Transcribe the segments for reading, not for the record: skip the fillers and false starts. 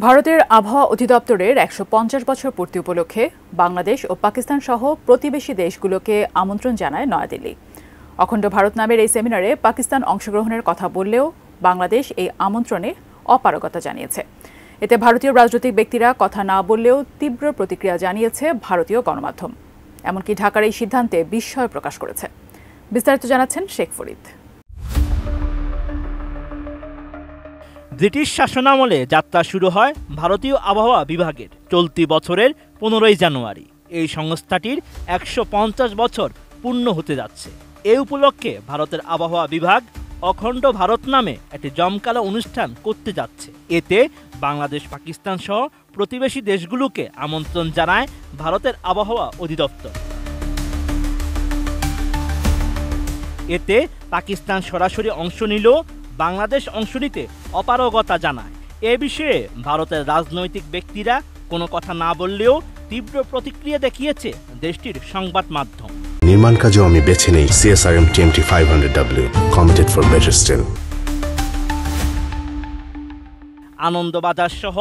ভারতের আবহাওয়া অধিদপ্তরের ১৫০ বছর পূর্তি উপলক্ষে বাংলাদেশ ও পাকিস্তান সহ প্রতিবেশী দেশগুলোকে আমন্ত্রণ জানায় নয়াদিল্লি। অখণ্ড ভারত নামের এই সেমিনারে পাকিস্তান অংশগ্রহণের কথা বললেও বাংলাদেশ এই আমন্ত্রণে অপারগতা জানিয়েছে। এতে ভারতীয় রাজনৈতিক ব্যক্তিরা কথা না বললেও তীব্র প্রতিক্রিয়া জানিয়েছে ভারতীয় গণমাধ্যম। এমনকি ঢাকার এই সিদ্ধান্তে বিস্ময় প্রকাশ করেছে। বিস্তারিত জানাচ্ছেন শেখ ফরিদ। ব্রিটিশ শাসনামলে যাত্রা শুরু হয় ভারতীয় আবহাওয়া বিভাগের চলতি বছরের 15ই জানুয়ারি। এই সংস্থাটির 150 বছর পূর্ণ হতে যাচ্ছে। এই উপলক্ষে ভারতের আবহাওয়া বিভাগ অখণ্ড ভারত নামে একটি জমকালো অনুষ্ঠান করতে যাচ্ছে। এতে বাংলাদেশ, পাকিস্তান সহ প্রতিবেশী দেশগুলোকে আমন্ত্রণ জানায় ভারতের আবহাওয়া অধিদপ্তর। এতে পাকিস্তান সরাসরি অংশ নিলেও বাংলাদেশ অংশ নিতে অপারগতা জানায়। এ বিষয়ে ভারতের রাজনৈতিক ব্যক্তিরা কোনো কথা না বললেও তীব্র প্রতিক্রিয়া দেখিয়েছে দেশটির সংবাদ মাধ্যম। নির্মাণ কাজেও আমি বেছে নেই CSRM TMT 500W, committed for better still। Anandabazar সহ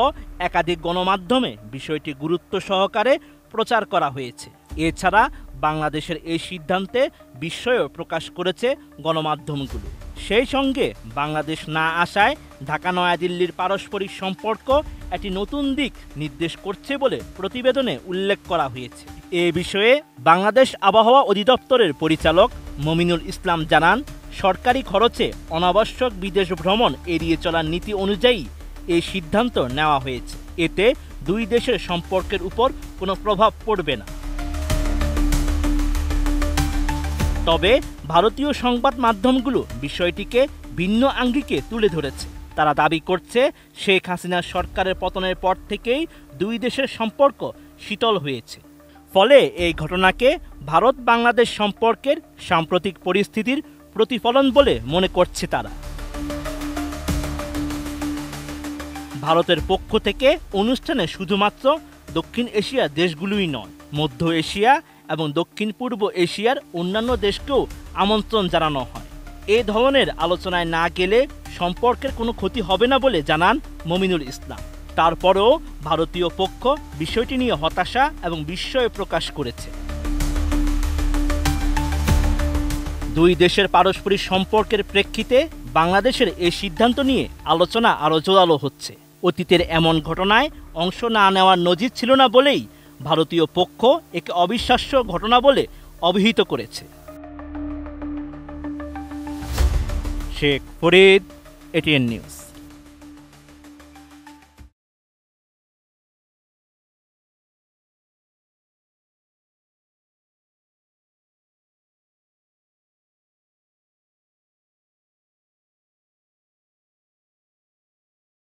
একাধিক গণমাধ্যমে বিষয়টি গুরুত্ব সহকারে প্রচার করা হয়েছে। এছাড়া বাংলাদেশের এই সিদ্ধান্তে বিস্ময় প্রকাশ করেছে গণমাধ্যমগুলো। সেই সঙ্গে বাংলাদেশ না আসায় ঢাকা নয়াদিল্লির পারস্পরিক সম্পর্ক একটি নতুন দিক নির্দেশ করছে বলে প্রতিবেদনে উল্লেখ করা হয়েছে। এ বিষয়ে বাংলাদেশ আবহাওয়া অধিদপ্তরের পরিচালক মমিনুল ইসলাম জানান, সরকারি খরচে অনাবশ্যক বিদেশ ভ্রমণ এড়িয়ে চলার নীতি অনুযায়ী এই সিদ্ধান্ত নেওয়া হয়েছে। এতে দুই দেশের সম্পর্কের উপর কোনো প্রভাব পড়বে না। তবে ভারতীয় সংবাদ মাধ্যমগুলো বিষয়টিকে ভিন্ন আঙ্গিকে তুলে ধরেছে। তারা দাবি করছে, শেখ হাসিনার সরকারের পতনের পর থেকেই দুই দেশের সম্পর্ক শীতল হয়েছে। ফলে এই ঘটনাকে ভারত বাংলাদেশ সম্পর্কের সাম্প্রতিক পরিস্থিতির প্রতিফলন বলে মনে করছে তারা। ভারতের পক্ষ থেকে অনুষ্ঠানে শুধুমাত্র দক্ষিণ এশিয়ার দেশগুলোই নয়, মধ্য এশিয়া এবং দক্ষিণ পূর্ব এশিয়ার অন্যান্য দেশকেও আমন্ত্রণ জানানো হয়। এ ধরনের আলোচনায় না গেলে সম্পর্কের কোনো ক্ষতি হবে না বলে জানান মমিনুল ইসলাম। তারপরেও ভারতীয় পক্ষ বিষয়টি নিয়ে হতাশা এবং বিস্ময় প্রকাশ করেছে। দুই দেশের পারস্পরিক সম্পর্কের প্রেক্ষিতে বাংলাদেশের এই সিদ্ধান্ত নিয়ে আলোচনা আরও জোরালো হচ্ছে। অতীতের এমন ঘটনায় অংশ না নেওয়ার নজির ছিল না বলেই ভারতীয় পক্ষ একে অবিশ্বাস্য ঘটনা বলে অভিহিত করেছে। Sheikh Farid, ATN news.